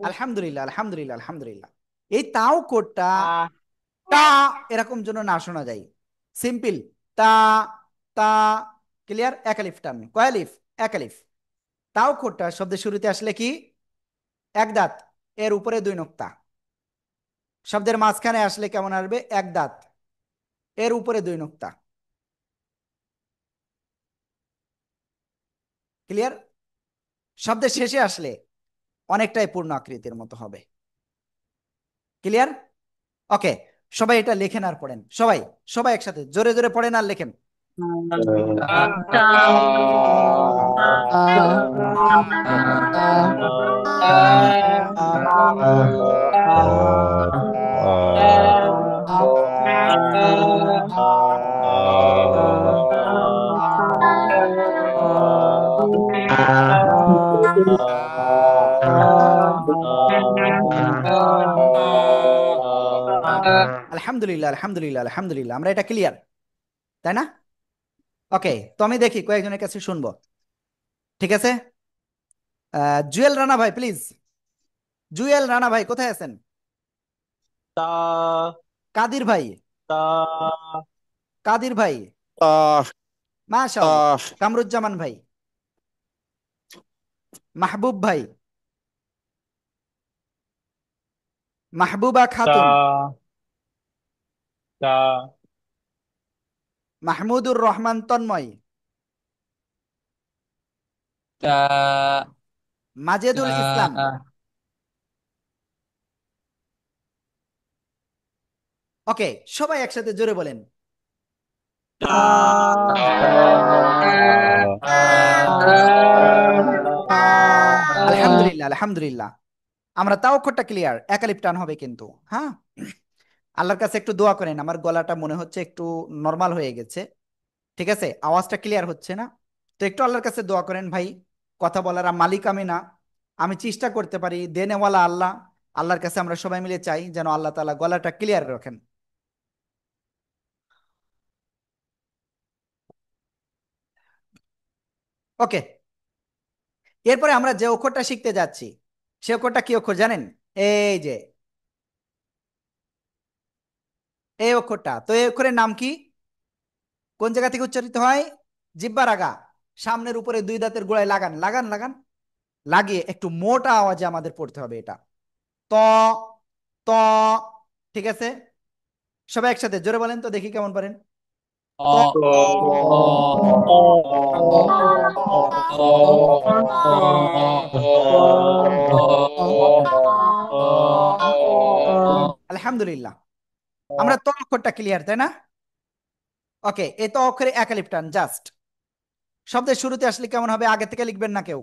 আলহামদুলিল্লাহ, আলহামদুলিল্লাহ, আলহামদুলিল্লাহ। এই তাও কোডটা তা এরকম জন্য না শোনা যায়, সিম্পল তা, তা। ক্লিয়ার? এক আলিফ টান, কয় আলিফ? এক আলিফ। তাও কোডটা শব্দের শুরুতে আসলে কি? এক দাঁত, এর উপরে দুই নোক্তা। শব্দের মাঝখানে আসলে কেমন আসবে? এক দাঁত, এর উপরে দুই নোক্তা। ক্লিয়ার? শব্দের শেষে আসলে অনেকটাই পূর্ণ আকৃতির মতো হবে। ক্লিয়ার? ওকে, সবাই এটা লেখেন আর পড়েন, সবাই, সবাই একসাথে জোরে জোরে পড়েন আর লেখেন। আলহামদুলিল্লাহ আলহামদুলিল্লাহ আলহামদুলিল্লাহ, আমরা এটা ক্লিয়ার, তাই না? ওকে, তো আমি দেখি কয়েকজনের কাছে শুনবো। ঠিক আছে, জুয়েল রানা ভাই প্লিজ। জুয়েল রানা ভাই কোথায় আছেন? তা কাদির ভাই, তা কাদির ভাই, তা মাশাআল্লাহ। কামরুজ্জামান ভাই, মাহবুব ভাই, মাহবুবা তা খাতুন, তা মাহমুদুর রহমান তন্ময়, তা মাজেদুল ইসলাম, ওকে সবাই একসাথে জোরে বলেন। আলহামদুলিল্লাহ আলহামদুলিল্লাহ, আমরা তাও অক্ষরটা ক্লিয়ার, একালিপ টান হবে কিন্তু, হ্যাঁ। আল্লাহর কাছে একটু দোয়া করেন, আমার গলাটা মনে হচ্ছে একটু নর্মাল হয়ে গেছে, ঠিক আছে, আওয়াজটা ক্লিয়ার হচ্ছে না, তো একটু আল্লাহর কাছে দোয়া করেন ভাই। কথা বলার মালিক আমি না, আমি চেষ্টা করতে পারি, দেনেওয়ালা আল্লাহ। আল্লাহর কাছে আমরা সবাই মিলে চাই যেন আল্লাহ তাআলা গলাটা ক্লিয়ার রাখেন। ওকে, এরপরে আমরা যে অক্ষরটা শিখতে যাচ্ছি সে অক্ষরটা কি অক্ষর জানেন? এই যে এই অক্ষরটা, তো এই অক্ষরের নাম কি? কোন জায়গা থেকে উচ্চারিত হয়? জিহ্বার আগা, সামনের উপরে দুই দাঁতের গোড়ায় লাগান লাগান লাগান, লাগিয়ে একটু মোটা আওয়াজে আমাদের পড়তে হবে এটা। ত, ত, ঠিক আছে, সবাই একসাথে জোরে বলেন তো দেখি কেমন পারেন। ত, আলহামদুলিল্লাহ, আমরা ত অক্ষরটা ক্লিয়ার, তাই না? ওকে, এই ত অক্ষরে একালিপ টান জাস্ট। শব্দের শুরুতে আসলে কেমন হবে আগে থেকে লিখবেন না কেউ?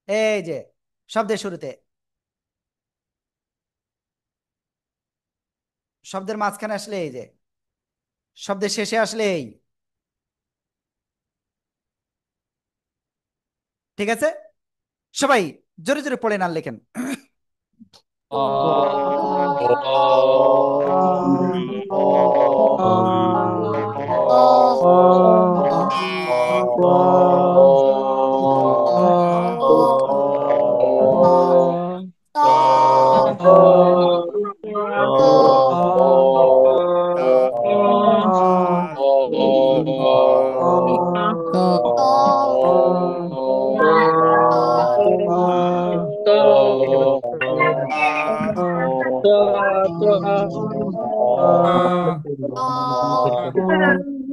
এই যে শব্দের শুরুতে, শব্দের মাঝখানে আসলে এই যে, শব্দের শেষে আসলে এই, ঠিক আছে, সবাই জোরে জোরে পড়েন আর লেখেন।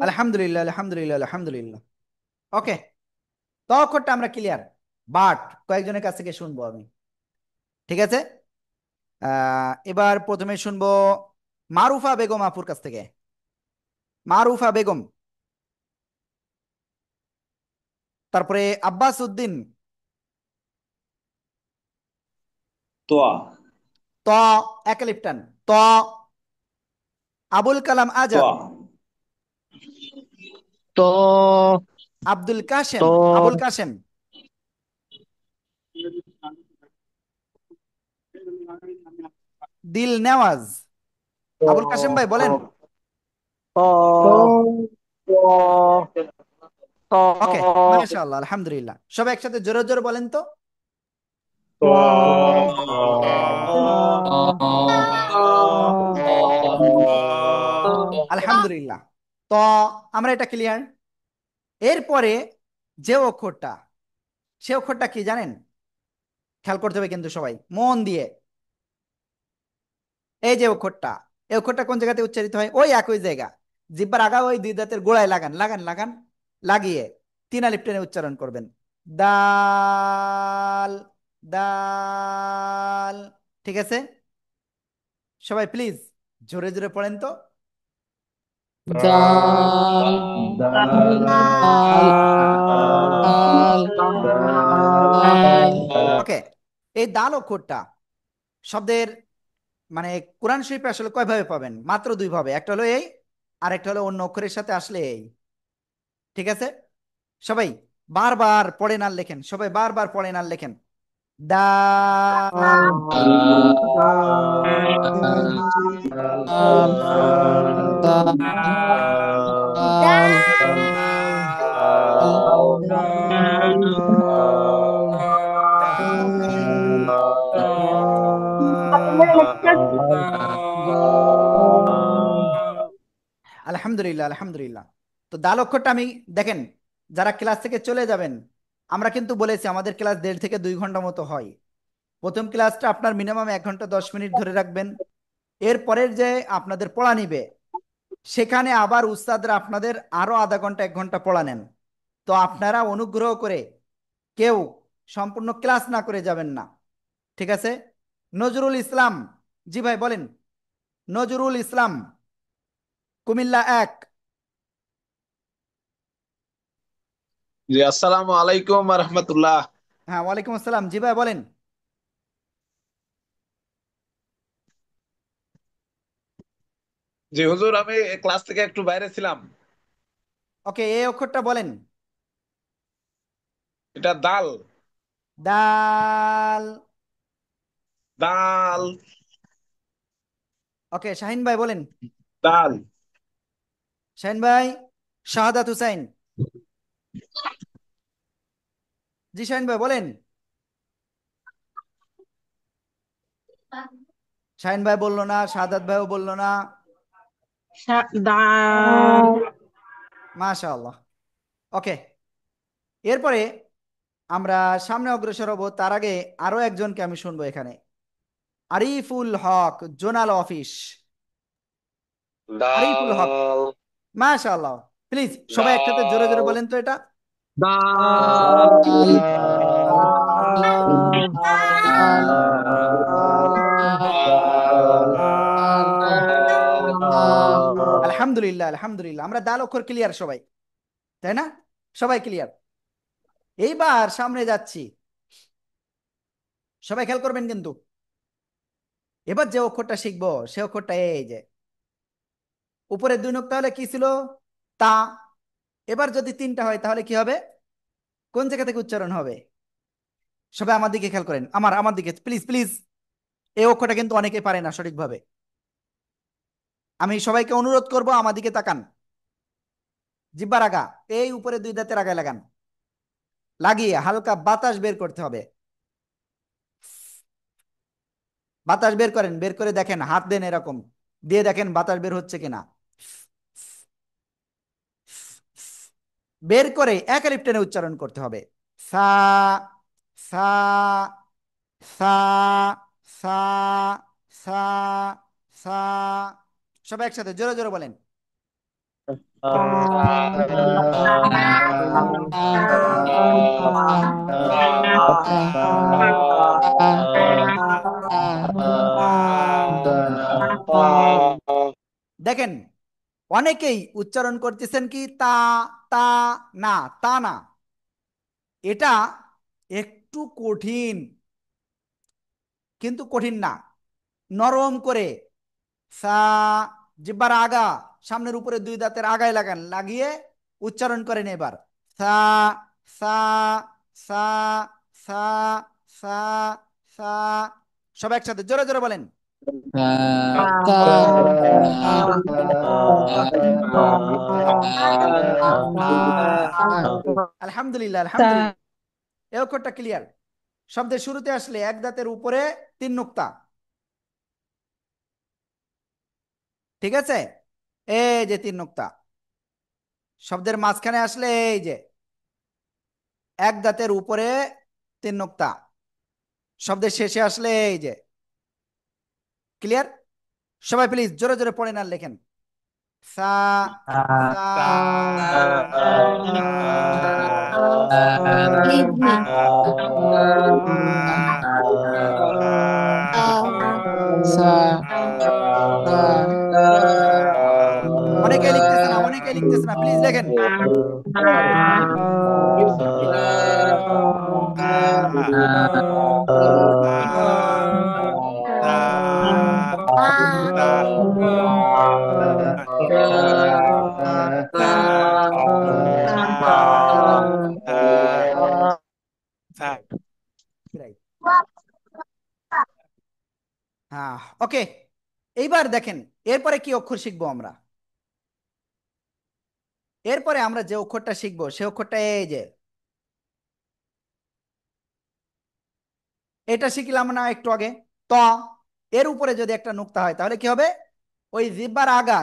আলহামদুলিল্লাহ আলহামদুলিল্লাহ আলহামদুলিল্লাহ, ওকে, তো অক্ষরটা আমরা ক্লিয়ার, বাট কয়েকজনের কাছ থেকে শুনবো আমি, ঠিক আছে। এবার প্রথমে শুনবো মারুফা বেগম আপুর কাছ থেকে। মারুফা বেগম, তারপরে আব্বাস উদ্দিন, তোয়া ত একালিপ্টান, ত, আবুল কালাম আজাদ, তোয়া তো আব্দুল কাশেম, তো আবুল কাশেম, দিল নেওয়াজ, আবুল কাশেম ভাই বলেন। ওকে, মাশাআল্লাহ আলহামদুলিল্লাহ, সবাই একসাথে জোরে জোরে বলেন তো। আলহামদুলিল্লাহ, তো আমরা এটা ক্লিয়ার। এরপরে যে অক্ষরটা, সে অক্ষরটা কি জানেন? খেয়াল করতে হবে কিন্তু সবাই মন দিয়ে। এই যে অক্ষরটা, এই অক্ষরটা কোন জায়গাতে উচ্চারিত হয়? ওই একই জায়গা, জিহ্বার আগা ওই দুই দাঁতের গোড়ায় লাগান লাগান লাগান, লাগিয়ে তিন আলিফ টেনে উচ্চারণ করবেন। দাল, দাল, ঠিক আছে, সবাই প্লিজ জোরে জোরে পড়েন তো। দাল, দাল দাল, দাল। ওকে, এই দাল অক্ষরটা শব্দের মানে কোরআন শরীফে আসলে কয় ভাবে পাবেন? মাত্র দুই ভাবে, একটা হলো এই, আর একটা হলো অন্য অক্ষরের সাথে আসলে এই, ঠিক আছে। সবাই বারবার পড়েন আর লেখেন, সবাই বারবার পড়েন আর লেখেন। দা, দাল আলহামদুলিল্লাহ, আলহামদুলিল্লাহ। তো দাল অক্ষরটা আমি, দেখেন, যারা ক্লাস থেকে চলে যাবেন, আমরা কিন্তু বলেছি আমাদের ক্লাস 1.5 থেকে 2 ঘন্টা মতো হয়। প্রথম ক্লাসটা আপনার মিনিমাম 1 ঘন্টা 10 মিনিট ধরে রাখবেন। এরপরের যে আপনাদের পড়া নিবে, সেখানে আবার উস্তাদরা আপনাদের আরো আধা ঘন্টা 1 ঘন্টা পড়া নেন। তো আপনারা অনুগ্রহ করে কেউ সম্পূর্ণ ক্লাস না করে যাবেন না, ঠিক আছে? নজরুল ইসলাম, জি ভাই বলেন। নজরুল ইসলাম, কুমিল্লা 1। জি আসসালামু আলাইকুম রহমতুল্লাহ। হ্যাঁ, ওয়ালাইকুম আসসালাম, জি ভাই বলেন। জি হুজুর, আমি ক্লাস থেকে একটু বাইরে ছিলাম। ওকে, এই অক্ষরটা বলেন। এটা দাল। দাল। দাল। ওকে, শাহিন ভাই বলেন। দাল। শাহিন ভাই। শাহাদাত হুসাইন, জি শাহিন ভাই বলেন। শাহিন ভাই বললো না, শাহাদাত ভাইও বললো না। দাল। মাশাআল্লাহ। ওকে, এরপরে আমরা সামনে অগ্রসর হব, তার আগে আরো একজনকে আমি শুনবো এখানে। Ariful Haque, zonal office. আরিফুল হক, দাল মাশাআল্লাহ। প্লিজ সবাই একসাথে জোরে জোরে দাল বলেন তো এটা। দাল। দাল দাল আলহামদুলিল্লাহ, আলহামদুলিল্লাহ, আমরা দাল অক্ষর ক্লিয়ার সবাই, তাই না? সবাই ক্লিয়ার। এইবার সামনে যাচ্ছি, সবাই খেয়াল করবেন কিন্তু। এবার যে অক্ষরটা শিখবো সে অক্ষরটা এই যে উপরের 2 নোক্তা হলে কি ছিল? তা। এবার যদি 3টা হয় তাহলে কি হবে? কোন জায়গা থেকে উচ্চারণ হবে? সবাই আমার দিকে খেয়াল করেন, আমার আমার দিকে প্লিজ প্লিজ। এই অক্ষরটা কিন্তু অনেকে পারে না সঠিকভাবে। আমি সবাইকে অনুরোধ করব আমার দিকে তাকান। জিব্বার আগা, এই উপরে 2 দাঁতের আগায় লাগান, লাগিয়ে হালকা বাতাস বের করতে হবে। বাতাস বের করেন, বের করে দেখেন, হাত দেন এরকম, দিয়ে দেখেন বাতাস বের হচ্ছে কিনা। বের করে এক আলিফ টেনে উচ্চারণ করতে হবে। সা, সা, সা, সা, সা, সা। সবাই একসাথে জোরে জোরে বলেন। দেখেন, অনেকেই উচ্চারণ করতেছেন কি তা, তা, না, তা না। এটা একটু কঠিন, কিন্তু কঠিন না। নরম করে সা, জিব্বার আগা, সামনের উপরে 2 দাঁতের আগায় লাগান, লাগিয়ে উচ্চারণ করেন এবার। সা, সা, সা, সা, সা, সা। সবাই একসাথে জোরে জোরে বলেন। আলহামদুলিল্লাহ, আলহামদুলিল্লাহ। এই অক্ষরটা ক্লিয়ার। শব্দের শুরুতে আসলে 1 দাঁতের উপরে 3 নোক্তা, ঠিক আছে? এই যে 3 নোক্তা। শব্দের মাঝখানে আসলে এই যে 1 দাঁতের উপরে 3 নোক্তা। শব্দের শেষে আসলে এই যে। ক্লিয়ার? সবাই প্লিজ জোরে জোরে পড়েন আর লেখেন। সা, সা, অনেকে লিখতেছে না, অনেকে লিখতেছে না, প্লিজ লেখেন। হ্যাঁ, ওকে। এইবার দেখেন এরপরে কি অক্ষর শিখবো আমরা। এরপরে আমরা যে অক্ষরটা শিখবো সে অক্ষরটা এই যে, এটা শিখলাম না একটু আগে, ত। এর উপরে যদি একটা নুক্তা হয় তাহলে কি হবে? ওই জিব্বার আগা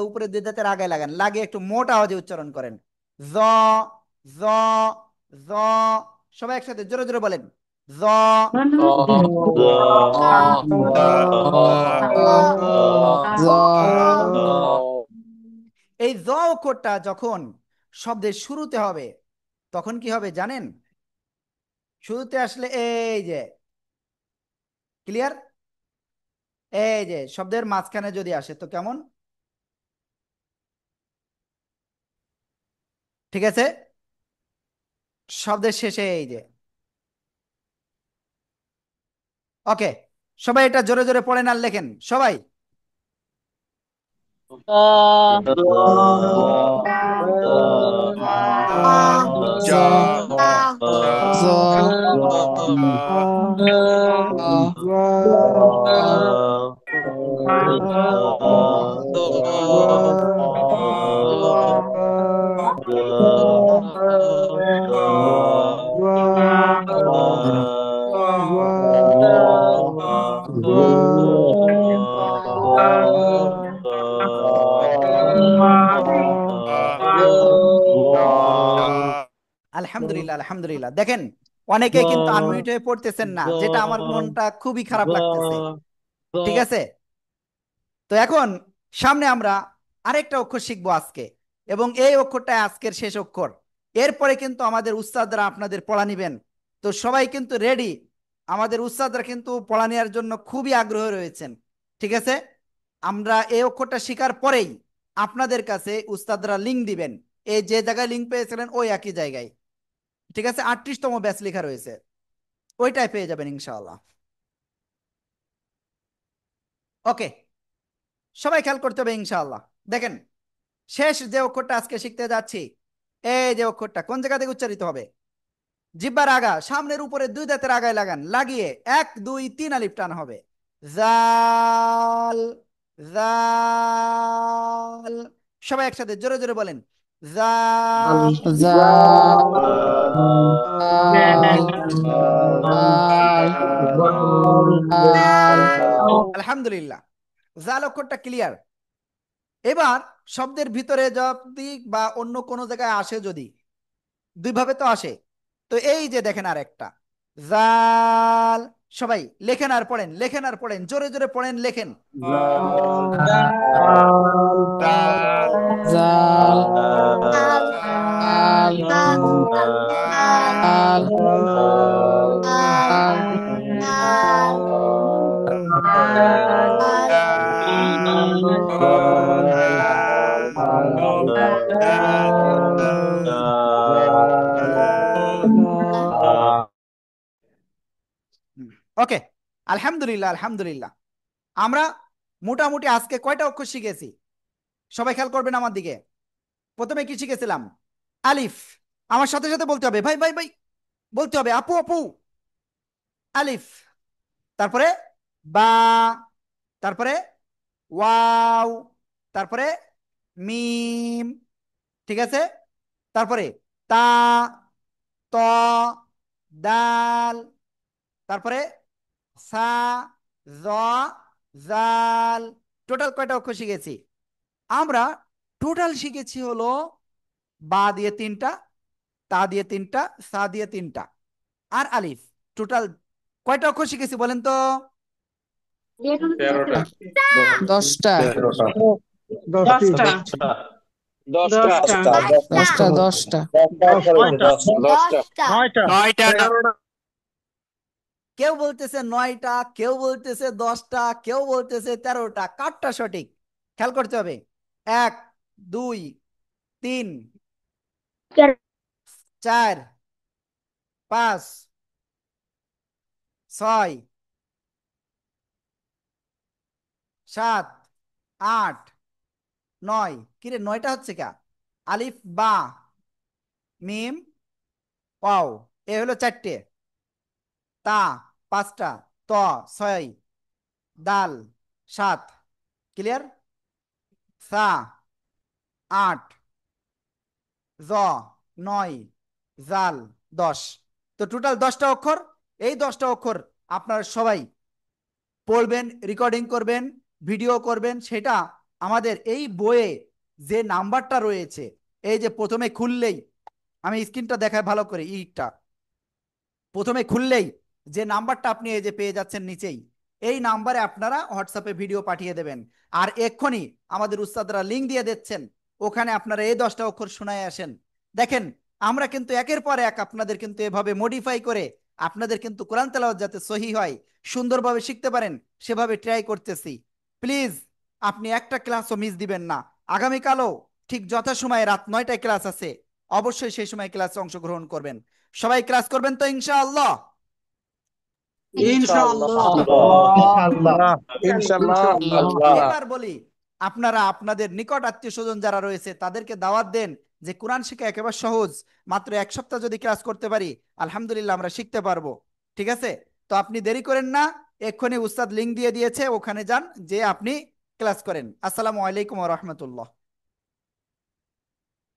উপরে দুই দাঁতের আগায় লাগান, লাগিয়ে একটু মোটা আওয়াজে উচ্চারণ করেন। জ, জ, জ। সবাই একসাথে জোরে জোরে বলেন, জ। এই জ অক্ষরটা যখন শব্দের শুরুতে হবে তখন কি হবে জানেন? শুরুতে আসলে এই যে, ক্লিয়ার? এই যে শব্দের মাঝখানে যদি আসে তো কেমন? ঠিক আছে। শব্দের শেষে এই যে, ওকে। সবাই এটা জোরে জোরে পড়েন আর লেখেন সবাই। আলহামদুলিল্লাহ, আলহামদুলিল্লাহ। দেখেন অনেকে কিন্তু আনমিউট হয়ে পড়তেছেন না, যেটা আমার মনটা খুবই খারাপ লাগতেছে। ঠিক আছে। তো এখন সামনে আমরা আরেকটা অক্ষর শিখবো আজকে, এবং এই অক্ষরটা আজকের শেষ অক্ষর। এরপরে কিন্তু আমাদের উস্তাদরা আপনাদের পড়া নিবেন। তো সবাই কিন্তু রেডি? আমাদের উস্তাদরা কিন্তু পড়া নেওয়ার জন্য খুবই আগ্রহ রয়েছেন। ঠিক আছে। আমরা এই অক্ষরটা শেখার পরেই আপনাদের কাছে উস্তাদরা লিঙ্ক দিবেন, এই যে জায়গায় লিঙ্ক পেয়েছিলেন ওই একই জায়গায়। ঠিক আছে, 38তম ব্যাচ লেখা রয়েছে, ওইটাই পেয়ে যাবেন ইনশাআল্লাহ। ওকে, সবাই খেয়াল করতে হবে ইনশাআল্লাহ। দেখেন শেষ যে অক্ষরটা আজকে শিখতে যাচ্ছি, এই যে অক্ষরটা কোন জায়গা থেকে উচ্চারিত হবে? জিহ্বার আগা, সামনের উপরে দুই দাঁতের আগায় লাগান, লাগিয়ে 1 2 3 আলিফ টান হবে। জাল, জাল। সবাই একসাথে জোরে জোরে বলেন, জাল। আলহামদুলিল্লাহ, জাল অক্ষরটা ক্লিয়ার। এবার শব্দের ভিতরে যদি বা অন্য কোনো জায়গায় আসে, যদি দুইভাবে তো আসে, তো এই যে দেখেন আর একটা জাল। সবাই লেখেন আর পড়েন, লেখেন আর পড়েন, জোরে জোরে পড়েন, লেখেন। ওকে, আলহামদুলিল্লাহ, আলহামদুলিল্লাহ। আমরা মোটামুটি আজকে কয়টা অক্ষর শিখেছি? সবাই খেয়াল করবেন আমার দিকে। প্রথমে কি শিখেছিলাম? আলিফ। আমার সাথে সাথে বলতে হবে, ভাই ভাই ভাই বলতে হবে, আপু আপু। আলিফ, তারপরে বা, তারপরে ওয়াও, তারপরে মিম। ঠিক আছে। তারপরে তা, ত, দাল, তারপরে সা, জ, জাল। টোটাল কয়টা অক্ষর শিখেছি আমরা? টোটাল শিখেছি হলো বা দিয়ে 3টা, তা দিয়ে 3টা, সা দিয়ে 3টা, আর আলিফ। টোটাল কয়টা অক্ষর শিখেছি বলেন তো? 13টা। 10টা। 10টা। 10টা। 10টা। 9টা। কেউ বলতেছে 9টা, কেউ বলতেছে 10টা, কেউ বলতেছে 13টা। কারটা সঠিক খেয়াল করতে হবে। 1 2 3 4 5 6 7 8 9। কিরে 9টা হচ্ছে কা? আলিফ বা মিম ওয়াও, এ হলো 4টে, তা 5টা, ত 6, দাল 7, ক্লিয়ার? সা 8, জ 9, জাল 10। তো টোটাল 10টা অক্ষর। এই 10টা অক্ষর আপনারা সবাই পড়বেন, রেকর্ডিং করবেন, ভিডিও করবেন। সেটা আমাদের এই বইয়ে যে নাম্বারটা রয়েছে, এই যে প্রথমে খুললেই, আমি স্ক্রিনটা দেখাই ভালো করে, ইটা প্রথমে খুললেই যে নাম্বারটা আপনি এই যে পেয়ে যাচ্ছেন নিচেই, এই নাম্বারে আপনারা হোয়াটসঅ্যাপে ভিডিও পাঠিয়ে দেবেন। আর এক্ষুনি আমাদের উস্তাদরা লিঙ্ক দিয়ে দিচ্ছেন, ওখানে আপনারা এই 10টা অক্ষর শোনায় আসেন। দেখেন, আমরা কিন্তু একের পর এক আপনাদের কিন্তু এভাবে মডিফাই করে আপনাদের কিন্তু কোরআন তেলাওয়াত যাতে সহি হয়, সুন্দরভাবে শিখতে পারেন, সেভাবে ট্রাই করতেছি। প্লিজ আপনি একটা ক্লাসও মিস দিবেন না। আগামীকালও ঠিক যথাসময়ে রাত 9টায় ক্লাস আছে, অবশ্যই সেই সময় ক্লাসে অংশগ্রহণ করবেন। সবাই ক্লাস করবেন তো ইনশাআল্লাহ? ইনশাআল্লাহ। ইনশাআল্লাহ। ইনশাল্লাহ। এবার বলি, আপনারা আপনাদের নিকট আত্মীয় স্বজন যারা রয়েছে তাদেরকে দাওয়াত দেন যে কোরআন শিক্ষা একেবারে সহজ, মাত্র 1 সপ্তাহ যদি ক্লাস করতে পারি আলহামদুলিল্লাহ আমরা শিখতে পারবো। ঠিক আছে? তো আপনি দেরি করেন না, এক্ষুনি উস্তাদ লিঙ্ক দিয়ে দিয়েছে, ওখানে যান, যে আপনি ক্লাস করেন। আসসালামু আলাইকুম ওয়া রাহমাতুল্লাহ।